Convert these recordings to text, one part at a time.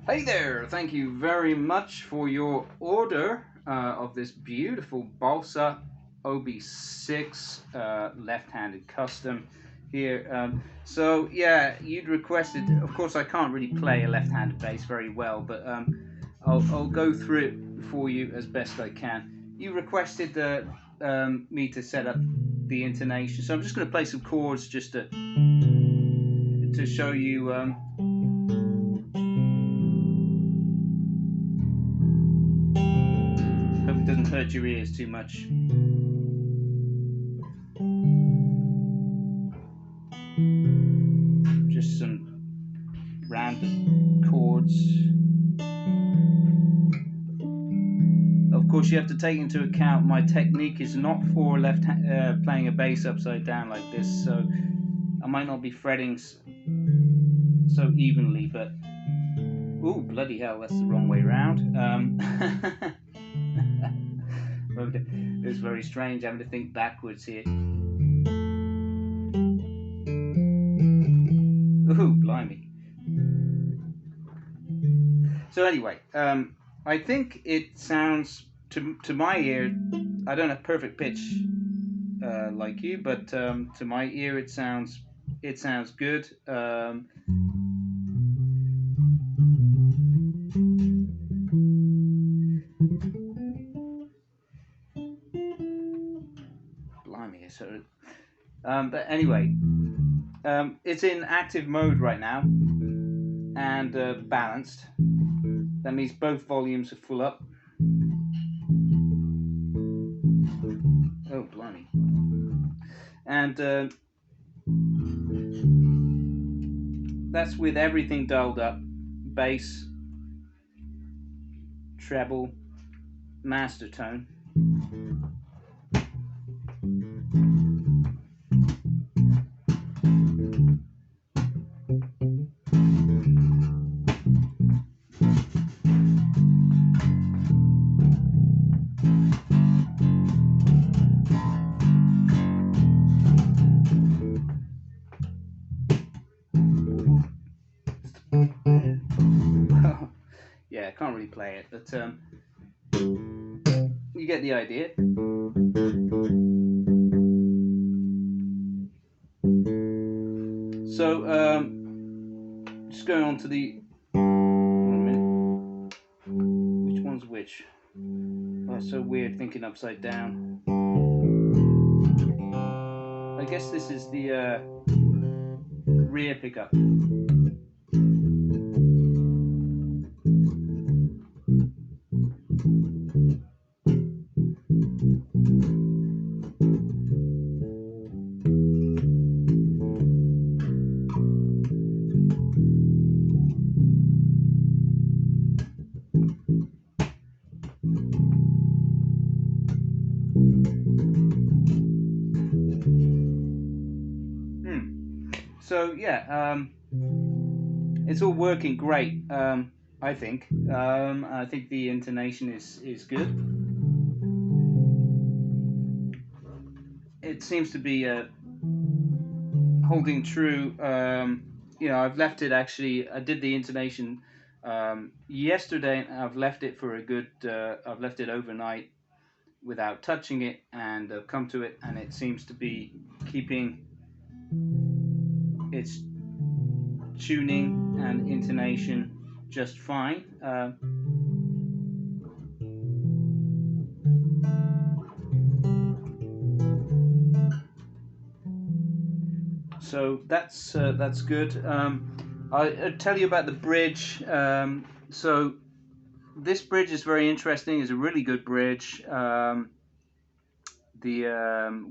Hey there, thank you very much for your order of this beautiful Bossa OB6 left-handed custom here. So yeah, you'd requested, of course I can't really play a left-handed bass very well, but I'll go through it for you as best I can. You requested me to set up the intonation, so I'm just going to play some chords just to show you hope it doesn't hurt your ears too much. Just some random chords. Of course, you have to take into account my technique is not for playing a bass upside down like this, so I might not be fretting so evenly, but ooh, bloody hell, that's the wrong way around. It's very strange having to think backwards here. Ooh, blimey. So anyway, I think it sounds to my ear. I don't have perfect pitch like you, but to my ear it sounds good. Blimey, so. But anyway, it's in active mode right now and balanced. That means both volumes are full up. Oh, blimey. And that's with everything dialed up. Bass, treble, master tone. Yeah, I can't really play it, but you get the idea. So, just going on to the. 1 minute. Which one's which? Oh, it's so weird thinking upside down. I guess this is the rear pickup. So yeah, it's all working great. I think. I think the intonation is good. It seems to be holding true. I've left it actually. I did the intonation yesterday. I've left it for a good. I've left it overnight without touching it, and I've come to it, and it seems to be keeping its tuning and intonation just fine. So that's good. I'll tell you about the bridge. So this bridge is very interesting. It's a really good bridge. The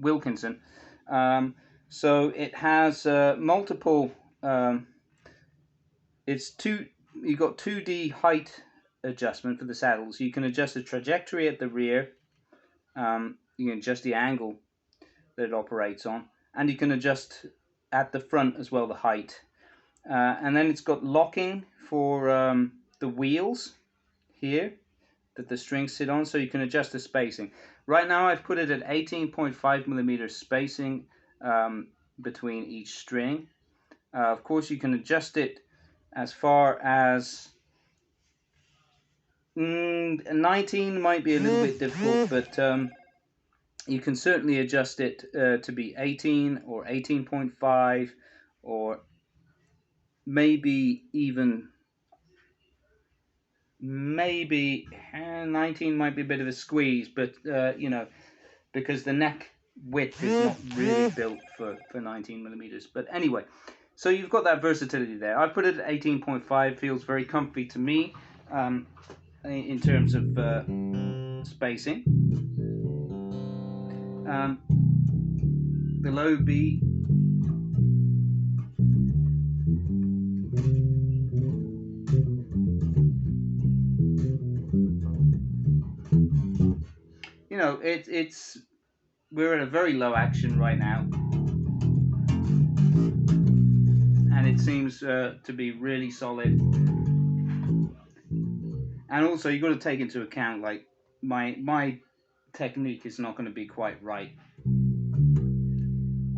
Wilkinson. So it has multiple. It's two. You got 2D height adjustment for the saddles. You can adjust the trajectory at the rear. You can adjust the angle that it operates on, and you can adjust at the front as well the height. And then it's got locking for the wheels here that the strings sit on, so you can adjust the spacing. Right now I've put it at 18.5mm spacing between each string. Of course you can adjust it as far as 19 might be a little bit difficult, but you can certainly adjust it to be 18 or 18.5, or maybe even 19 might be a bit of a squeeze, but you know, because the neck width is not really built for 19 millimeters. But anyway, so you've got that versatility there. I put it at 18.5, feels very comfy to me in terms of spacing. The low B, you know, we're at a very low action right now, and it seems to be really solid. And also, you've got to take into account, like, my technique is not going to be quite right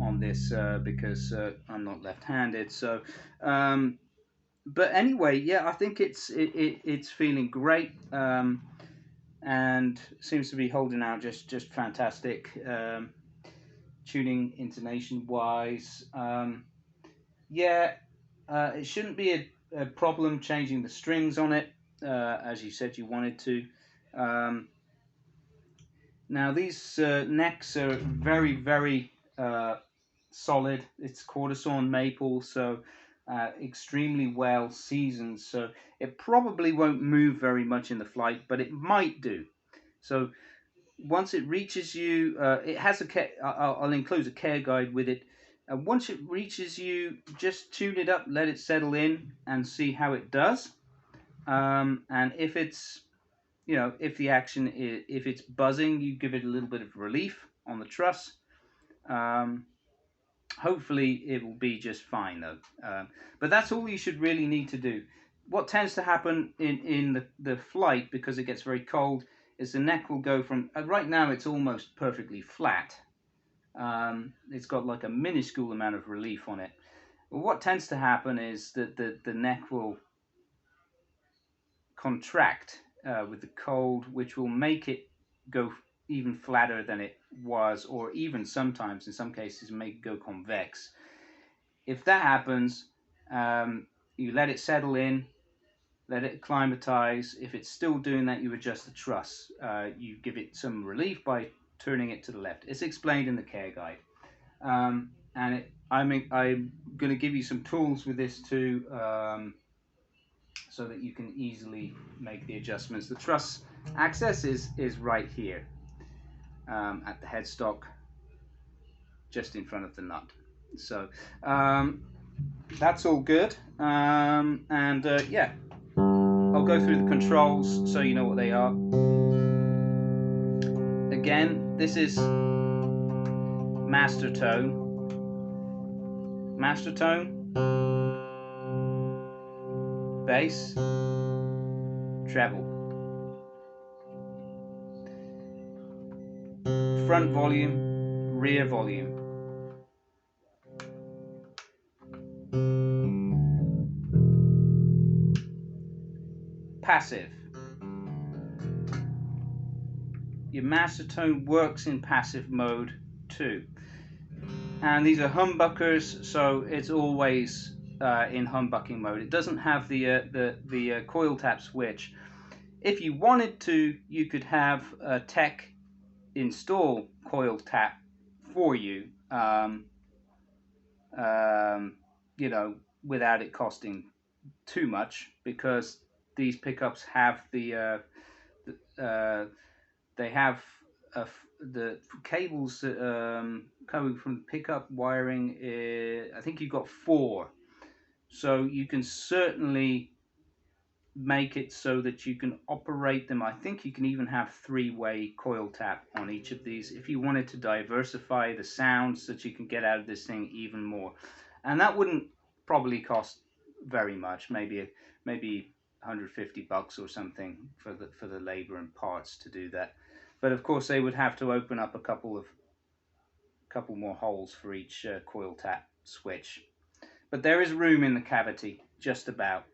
on this because I'm not left-handed. So, but anyway, yeah, I think it's feeling great, and seems to be holding out just fantastic. Tuning intonation wise, yeah, it shouldn't be a problem changing the strings on it, as you said you wanted to. Now these necks are very solid. It's quarter sawn maple, so extremely well seasoned. So it probably won't move very much in the flight, but it might do. So once it reaches you, it has I'll include a care guide with it. Once it reaches you, just tune it up, let it settle in, and see how it does. And if it's, you know, if the action is, if it's buzzing, you give it a little bit of relief on the truss. Hopefully it will be just fine though. But that's all you should really need to do. What tends to happen in the flight, because it gets very cold, is the neck will go from, right now it's almost perfectly flat. It's got like a minuscule amount of relief on it. But what tends to happen is that the neck will contract with the cold, which will make it go even flatter than it was, or even sometimes, in some cases, make it go convex. If that happens, you let it settle in, let it acclimatize. If it's still doing that, you adjust the truss. You give it some relief by turning it to the left. It's explained in the care guide. And I'm going to give you some tools with this too, so that you can easily make the adjustments. The truss access is right here at the headstock, just in front of the nut. So that's all good. And yeah, I'll go through the controls so you know what they are. Again, this is master tone, bass, treble, front volume, rear volume. Passive. Your master tone works in passive mode too. And these are humbuckers, so it's always in humbucking mode. It doesn't have the coil tap switch. If you wanted to, you could have a tech install coil tap for you, you know, without it costing too much, because these pickups have they have the cables coming from the pickup wiring. I think you've got 4, so you can certainly make it so that you can operate them. I think you can even have 3-way coil tap on each of these if you wanted to diversify the sounds that you can get out of this thing even more. And that wouldn't probably cost very much, maybe 150 bucks or something for the labor and parts to do that. But of course they would have to open up a couple more holes for each coil tap switch. But there is room in the cavity, just about.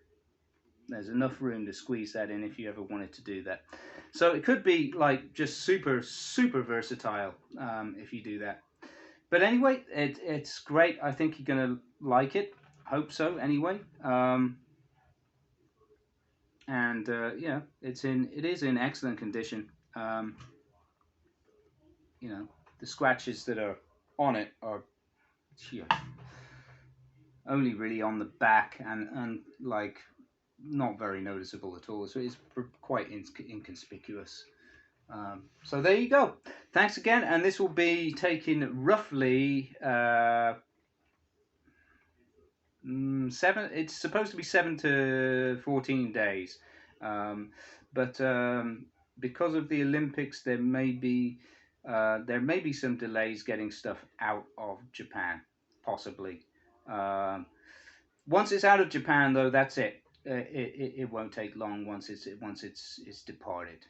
There's enough room to squeeze that in if you ever wanted to do that. So it could be like just super versatile if you do that. But anyway, it's great. I think you're gonna like it. Hope so. Anyway, and yeah, it is in excellent condition. You know, the scratches that are on it are, yeah, only really on the back and like not very noticeable at all. So it's quite inconspicuous. So there you go. Thanks again, and this will be taking roughly 7. It's supposed to be 7 to 14 days, um, but because of the Olympics, there may be some delays getting stuff out of Japan, possibly. Once it's out of Japan, though, that's it. It won't take long once it's departed.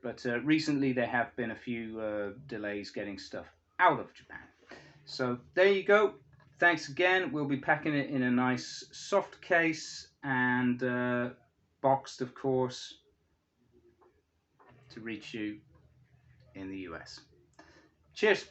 But recently there have been a few delays getting stuff out of Japan. So there you go. Thanks again. We'll be packing it in a nice soft case and boxed, of course, to reach you in the US. Cheers.